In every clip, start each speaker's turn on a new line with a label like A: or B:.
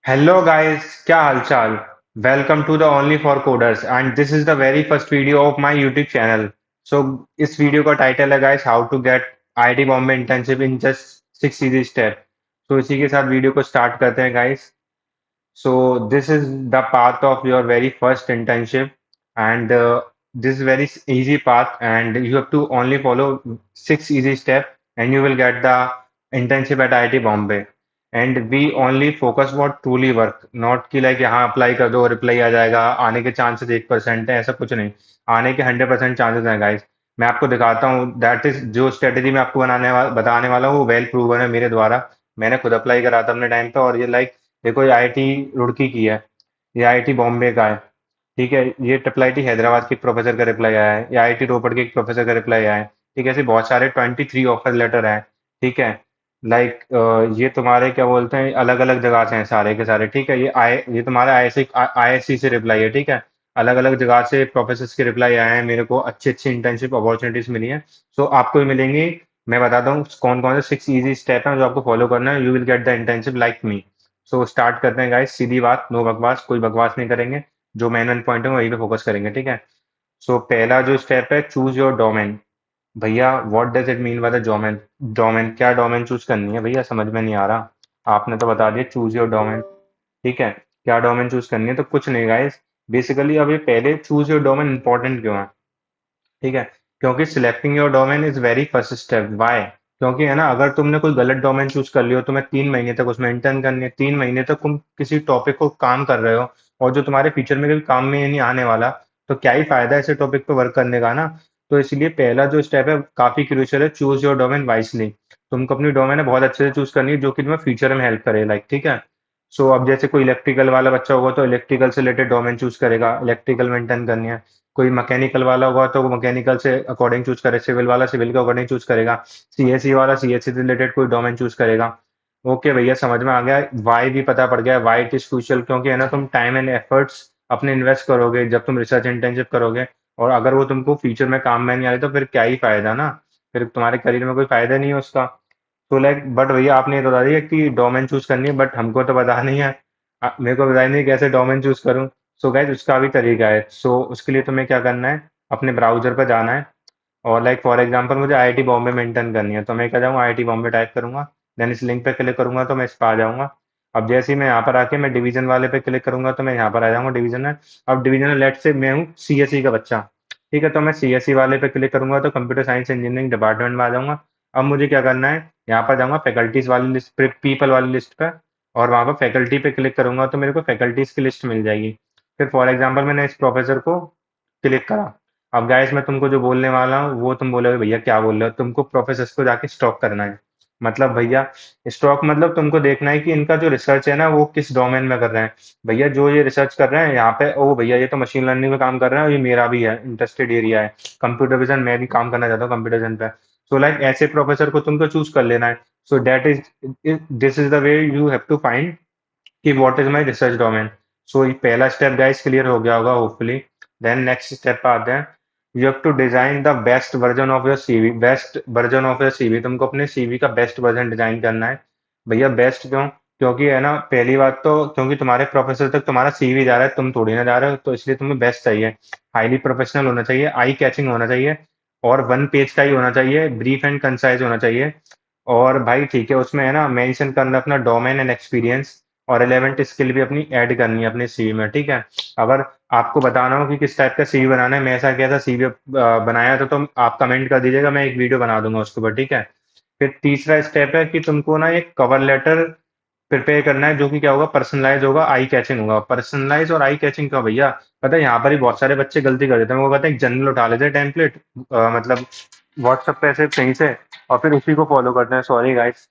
A: Hello guys, क्या हालचाल? Welcome to the Only for Coders and this is the very first video of my YouTube channel. So इस video का title है guys How to get IIT Bombay internship in just 6 easy steps. तो इसी के साथ video को start करते हैं guys. So this is the path of your very first internship, and this is very easy path, and you have to only follow 6 easy steps, and you will get the internship at IIT Bombay. And we only focus what truly work, not कि like यहाँ apply कर दो reply आ जाएगा, आने के chances 1% है, ऐसा कुछ नहीं, आने के 100% चांसेस हैं गाइस। मैं आपको दिखाता हूँ, दैट इज जो स्ट्रेटेजी मैं आपको बताने वाला हूँ वो वेल प्रूवन है मेरे द्वारा। मैंने खुद अप्लाई करा था अपने टाइम पे, और ये लाइक देखो, ये आईआईटी रुड़की की है, ये आईआईटी बॉम्बे का है। ठीक है, ये ट्रिपल आईटी हैदराबाद के एक प्रोफेसर का रिप्लाई आया है, ये आईआईटी रोपड़ के एक प्रोफेसर का रिप्लाई आया है। ठीक है, ऐसे बहुत सारे 23 ऑफर लेटर हैं। ठीक है, लाइक ये तुम्हारे क्या बोलते हैं, अलग अलग जगह से हैं सारे के सारे। ठीक है, ये तुम्हारे आईएससी से रिप्लाई है। ठीक है, अलग अलग जगह से प्रोफेसर के रिप्लाई आए हैं, मेरे को अच्छी अच्छी इंटर्नशिप अपॉर्चुनिटीज मिली हैं। सो आपको भी मिलेंगी। मैं बताता हूँ कौन कौन से 6 इजी स्टेप हैं जो आपको फॉलो करना है, you will get the internship like me. So start करते हैं गाइस, सीधी बात, नो बकवास, कोई बकवास नहीं करेंगे। जो मेन पॉइंट है वहीं पे फोकस करेंगे। ठीक है, सो पहला जो स्टेप है, चूज योर डोमेन। भैया what does it mean by the domain? Domain क्या, डोमेन चूज करनी है भैया? समझ में नहीं आ रहा, आपने तो बता दिया चूज योर डोमेन। ठीक है, क्या डोमेन चूज करनी है? तो कुछ नहीं गाइस, बेसिकली अब ये पहले चूज योर डोमेन इंपॉर्टेंट क्यों है? ठीक है, क्योंकि selecting your domain is very first step. Why? क्योंकि है ना, अगर तुमने कोई गलत डोमेन चूज कर लियो, तुम्हें 3 महीने तक उसमें इंटर्न करनी है, 3 महीने तक तुम किसी टॉपिक को काम कर रहे हो और जो तुम्हारे फ्यूचर में कभी काम में ही नहीं आने वाला, तो क्या ही फायदा है ऐसे टॉपिक पे वर्क करने का ना। तो इसलिए पहला जो स्टेप है काफी क्रूशियल है, चूज योर डोमेन वाइसली। तुमको अपनी डोमेन है बहुत अच्छे से चूज करनी है जो कि तुम्हें फ्यूचर में हेल्प करे, लाइक। ठीक है, सो अब जैसे कोई इलेक्ट्रिकल वाला बच्चा होगा तो इलेक्ट्रिकल से रिलेटेड डोमेन चूज करेगा, इलेक्ट्रिकल में इंटर्न करनी है। कोई मैकेनिकल वाला होगा तो वो मैकेनिकल से अकॉर्डिंग चूज करे, सिविल वाला सिविल के अकॉर्डिंग चूज करेगा, सीएससी वाला सीएससी से रिलेटेड कोई डोमेन चूज करेगा। ओके भैया, समझ में आ गया, वाई भी पता पड़ गया, वाई इट इज क्रूशियल, क्योंकि है ना, तुम टाइम एंड एफर्ट्स अपने इन्वेस्ट करोगे जब तुम रिसर्च इंटर्नशिप करोगे, और अगर वो तुमको फ्यूचर में काम में नहीं आए तो फिर क्या ही फायदा ना, फिर तुम्हारे करियर में कोई फायदा नहीं है उसका। तो लाइक, बट भैया आपने ये तो बता दिया कि डोमेन चूज करनी है, बट हमको तो पता नहीं है। मेरे को बताया नहीं कैसे डोमेन चूज करूँ। सो गाइज, उसका भी तरीका है। सो उसके लिए तुम्हें क्या करना है, अपने ब्राउजर पर जाना है, और लाइक फॉर एग्जांपल मुझे आईआईटी बॉम्बे मेंटेन करनी है, तो मैं क्या जाऊँगा, आईआईटी बॉम्बे टाइप करूंगा, देन इस लिंक पे क्लिक करूंगा तो मैं इस पर आ जाऊंगा। अब जैसे ही मैं यहाँ पर आके मैं डिवीजन वाले पे क्लिक करूंगा तो मैं यहाँ पर आ जाऊंगा डिवीजन में। अब डिवीजन में लेट से मैं हूँ सीएससी का बच्चा। ठीक है, तो मैं सीएससी वाले पे क्लिक करूंगा तो कंप्यूटर साइंस इंजीनियरिंग डिपार्टमेंट में आ जाऊंगा। अब मुझे क्या करना है, यहाँ पर जाऊंगा फैकल्टीज वाली लिस्ट पे, पीपल वाली लिस्ट पे, और वहाँ पर फैकल्टी पे क्लिक करूंगा तो मेरे को फैकल्टीज की लिस्ट मिल जाएगी। फिर फॉर एग्जाम्पल मैंने इस प्रोफेसर को क्लिक करा। अब गाइस, मैं तुमको जो बोलने वाला हूँ वो तुम बोलोगे भैया क्या बोल रहे हो, तुमको प्रोफेसर्स को जाके स्टॉक करना है। मतलब भैया, स्टॉक मतलब तुमको देखना है कि इनका जो रिसर्च है ना वो किस डोमेन में कर रहे हैं। भैया जो ये रिसर्च कर रहे हैं यहाँ पे, ओ भैया ये तो मशीन लर्निंग में काम कर रहे हैं, और ये मेरा भी है इंटरेस्टेड एरिया है, कंप्यूटर विजन, मैं भी काम करना चाहता हूँ कंप्यूटर विजन पे। सो लाइक ऐसे प्रोफेसर को तुमको चूज कर लेना है। So that is, this is the way you have to find कि what is my research domain. So ये पहला स्टेप गाइस क्लियर हो गया होगा होपफुली। देन नेक्स्ट स्टेप पे आते हैं, you have to design the best version of your CV. Best version of your CV, तुमको अपने सीवी का बेस्ट वर्जन डिजाइन करना है। भैया बेस्ट क्यों? क्योंकि है ना, पहली बात तो क्योंकि तुम्हारे प्रोफेसर तक तुम्हारा सीवी जा रहा है, तुम थोड़ी ना जा रहे हो, तो इसलिए तुम्हें बेस्ट चाहिए। हाईली प्रोफेशनल होना चाहिए, आई कैचिंग होना चाहिए, और 1 पेज का ही होना चाहिए, ब्रीफ एंड कंसाइज होना चाहिए। और भाई ठीक है, उसमें है ना मेंशन करना अपना डोमेन एंड एक्सपीरियंस, और रिलेवेंट स्किल भी अपनी ऐड करनी है अपने सीवी में। ठीक है, अगर आपको बताना हो कि किस टाइप का सीवी बनाना है, मैं ऐसा कैसा सीवी बनाया था, तो आप कमेंट कर दीजिएगा, मैं एक वीडियो बना दूंगा उसके ऊपर। ठीक है, फिर तीसरा स्टेप है कि तुमको ना एक कवर लेटर प्रिपेयर करना है जो कि क्या होगा, पर्सनलाइज होगा, आई कैचिंग होगा। पर्सनलाइज और आई कैचिंग क्यों भैया? पता है यहाँ पर ही बहुत सारे बच्चे गलती कर देते हैं, वो कहते हैं एक जनरल उठा लेते हैं टेम्पलेट, मतलब व्हाट्सएप पे ऐसे कहीं से, और फिर उसी को फॉलो करते हैं, सॉरी गाइस,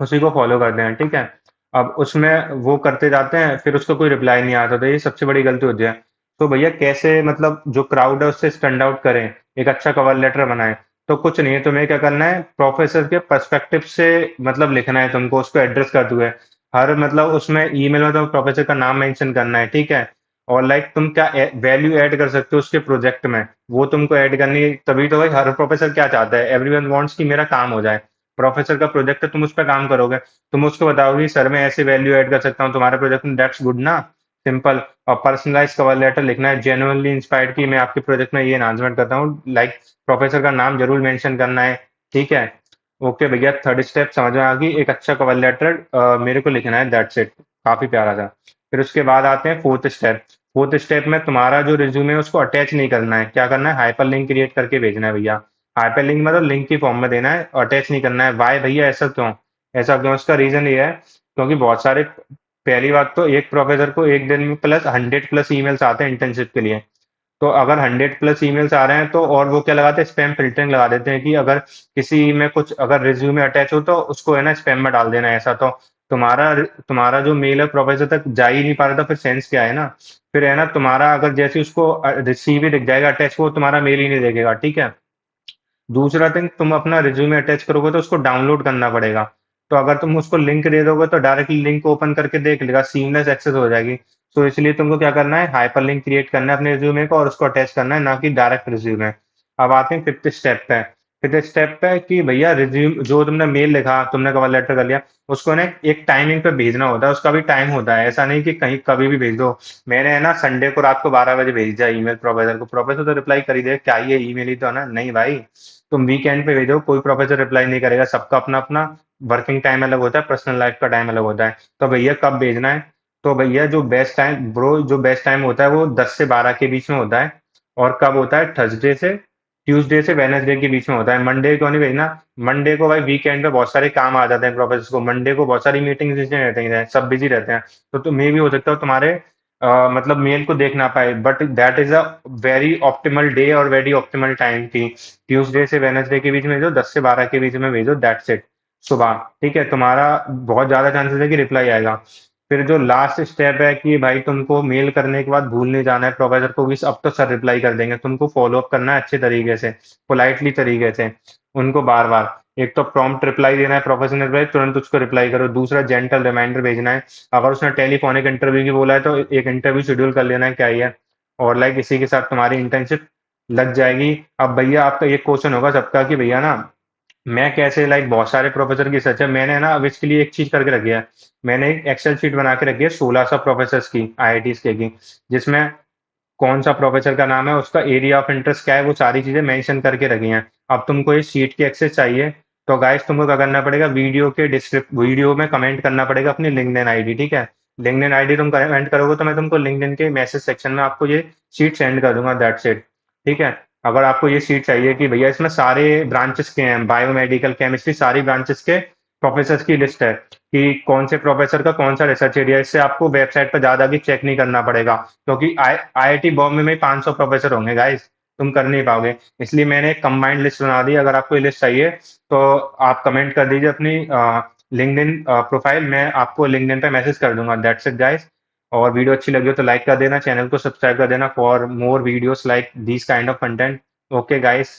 A: उसी को फॉलो करते हैं। ठीक है, अब उसमें वो करते जाते हैं, फिर उसका कोई रिप्लाई नहीं आता, तो ये सबसे बड़ी गलती होती है। तो भैया कैसे मतलब जो क्राउड है उससे स्टैंड आउट करें, एक अच्छा कवर लेटर बनाएं? तो कुछ नहीं है, तुम्हें क्या करना है, प्रोफेसर के पर्सपेक्टिव से मतलब लिखना है तुमको, उसको एड्रेस करते हुए। हर मतलब उसमें ईमेल में तो प्रोफेसर का नाम मेंशन करना है। ठीक है, और लाइक तुम क्या वैल्यू ऐड कर सकते हो उसके प्रोजेक्ट में, वो तुमको ऐड करनी है। तभी तो भाई हर प्रोफेसर क्या चाहता है, एवरीवन वांट्स कि मेरा काम हो जाए। प्रोफेसर का प्रोजेक्ट है, तुम उस पर काम करोगे, तुम उसको बताओगे सर मैं ऐसे वैल्यू ऐड कर सकता हूँ तुम्हारे प्रोजेक्ट में, दैट्स गुड ना। सिंपल। और पर्सनलाइज कवर लेटर लिखना है, जेन्युइनली इंस्पायर्ड की मैं आपके प्रोजेक्ट में ये एनहांसमेंट करता हूँ, लाइक प्रोफेसर का नाम जरूर मेंशन करना है। ठीक है। ओके भैया, थर्ड स्टेप समझ में आ गई, एक अच्छा कवर लेटर मेरे को लिखना है, दैट्स इट। काफी प्यारा था। फिर उसके बाद आते हैं फोर्थ स्टेप। फोर्थ स्टेप में तुम्हारा जो रिज्यूमे है उसको अटैच नहीं करना है, क्या करना है, हाइपर लिंक क्रिएट करके भेजना है भैया। हाइपर लिंक मतलब लिंक की फॉर्म में देना है, अटैच नहीं करना है। वाई भैया, ऐसा क्यों? ऐसा क्यों? इसका रीजन ये है क्योंकि बहुत सारे, पहली बात तो एक प्रोफेसर को एक दिन में प्लस 100+ ईमेल्स आते हैं इंटर्नशिप के लिए। तो अगर 100+ ईमेल्स आ रहे हैं तो, और वो क्या लगाते हैं, स्पैम फिल्टरिंग लगा देते हैं कि अगर किसी में कुछ अगर रिज्यूमे अटैच हो तो उसको है ना स्पैम में डाल देना है। ऐसा तो तुम्हारा तुम्हारा जो मेल है प्रोफेसर तक जा ही नहीं पा रहा था, फिर सेंस क्या है ना। फिर है ना तुम्हारा अगर जैसे उसको रिसीव ही दिख जाएगा अटैच, वो तुम्हारा मेल ही नहीं देखेगा। ठीक है। दूसरा थिंग, तुम अपना रिज्यूमे अटैच करोगे तो उसको डाउनलोड करना पड़ेगा। तो अगर तुम उसको लिंक दे दोगे तो डायरेक्टली लिंक ओपन करके देख लेगा, सीमलेस एक्सेस हो जाएगी। तो इसलिए तुमको क्या करना है, हाइपर लिंक क्रिएट करना है अपने रिज्यूमे को और उसको अटैच करना है, ना कि डायरेक्ट रिज्यूमे। अब आते हैं फिफ्थ स्टेप पे। फिफ्थ स्टेप पे कि भैया रिज्यूम जो तुमने मेल लिखा, तुमने कवर लेटर कर लिया, उसको ना एक टाइमिंग पे भेजना होता है, उसका भी टाइम होता है, ऐसा नहीं कि कहीं कभी भी भेज दो। मैंने है ना संडे को रात को 12 बजे भेज दिया ईमेल प्रोफेसर को, प्रोफेसर तो रिप्लाई कर ही दे, क्या ये ईमेल ही तो है ना, नहीं भाई। तुम वीकेंड पे भेजो, कोई प्रोफेसर रिप्लाई नहीं करेगा, सबका अपना अपना वर्किंग टाइम अलग होता है, पर्सनल लाइफ का टाइम अलग होता है। तो भैया कब भेजना है? तो भैया जो बेस्ट टाइम ब्रो, जो बेस्ट टाइम होता है वो 10 से 12 के बीच में होता है। और कब होता है? थर्सडे से ट्यूसडे से वेनसडे के बीच में होता है। मंडे को नहीं भेजना। मंडे को भाई वीकेंड पे बहुत सारे काम आ जाते हैं प्रोफेसर को, मंडे को बहुत सारी मीटिंग्स इसलिए रहते हैं, सब बिजी रहते हैं। तो तुम्हें भी हो सकता है तुम्हारे मतलब मेल को देख ना पाए, but that is a very optimal day और वेरी ऑप्टिमल टाइम की ट्यूसडे से वेनसडे के बीच में भेजो, 10 से 12 के बीच में भेजो, दैट्स इट। सुबह। ठीक है, तुम्हारा बहुत ज्यादा चांसेस है कि रिप्लाई आएगा। फिर जो लास्ट स्टेप है कि भाई तुमको मेल करने के बाद भूल नहीं जाना है प्रोफेसर को कि अब तो सर रिप्लाई कर देंगे, तुमको फॉलो अप करना है अच्छे तरीके से, पोलाइटली तरीके से, उनको बार बार। एक तो प्रॉम्प्ट रिप्लाई देना है, प्रोफेशनल रिप्लाई, तुरंत उसको रिप्लाई करो। दूसरा जेंटल रिमाइंडर भेजना है। अगर उसने टेलीफोनिक इंटरव्यू की बोला है तो एक इंटरव्यू शेड्यूल कर लेना है, क्या ही है। और लाइक इसी के साथ तुम्हारी इंटर्नशिप लग जाएगी। अब भैया आपका एक क्वेश्चन होगा सबका कि भैया ना मैं कैसे, लाइक बहुत सारे प्रोफेसर की सच है, मैंने ना अब इसके लिए एक चीज करके रखी है। मैंने एक एक्सेल शीट बना के रखी है 1600 प्रोफेसर की, आईआईटी के की, जिसमें कौन सा प्रोफेसर का नाम है, उसका एरिया ऑफ इंटरेस्ट क्या है, वो सारी चीजें मेंशन करके रखी हैं। अब तुमको इस शीट की एक्सेस चाहिए तो गाइस तुमको क्या करना पड़ेगा, वीडियो के डिस्क्रिप्ट वीडियो में कमेंट करना पड़ेगा अपनी लिंक्डइन आईडी। ठीक है। लिंक्डइन आईडी तुम कमेंट करोगे तो मैं तुमको लिंक्डइन के मैसेज सेक्शन में आपको ये शीट सेंड कर दूंगा, दैट्स इट। ठीक है। अगर आपको ये शीट चाहिए कि भैया इसमें सारे ब्रांचेस के हैं, बायोमेडिकल, केमिस्ट्री, सारी ब्रांचेस के प्रोफेसर की लिस्ट है कि कौन से प्रोफेसर का कौन सा रिसर्च एरिया है, इससे आपको वेबसाइट पर ज्यादा भी चेक नहीं करना पड़ेगा। क्योंकि आईआईटी बॉम्बे में 500 प्रोफेसर होंगे गाइस, तुम कर नहीं पाओगे। इसलिए मैंने एक कंबाइंड लिस्ट बना दी, अगर आपको ये लिस्ट चाहिए तो आप कमेंट कर दीजिए अपनी लिंक्डइन प्रोफाइल, मैं आपको लिंक्डइन पे मैसेज कर दूंगा, दैट्स इट गाइस। और वीडियो अच्छी लगी हो तो लाइक कर देना, चैनल को सब्सक्राइब कर देना for more videos like this kind of content. Okay guys.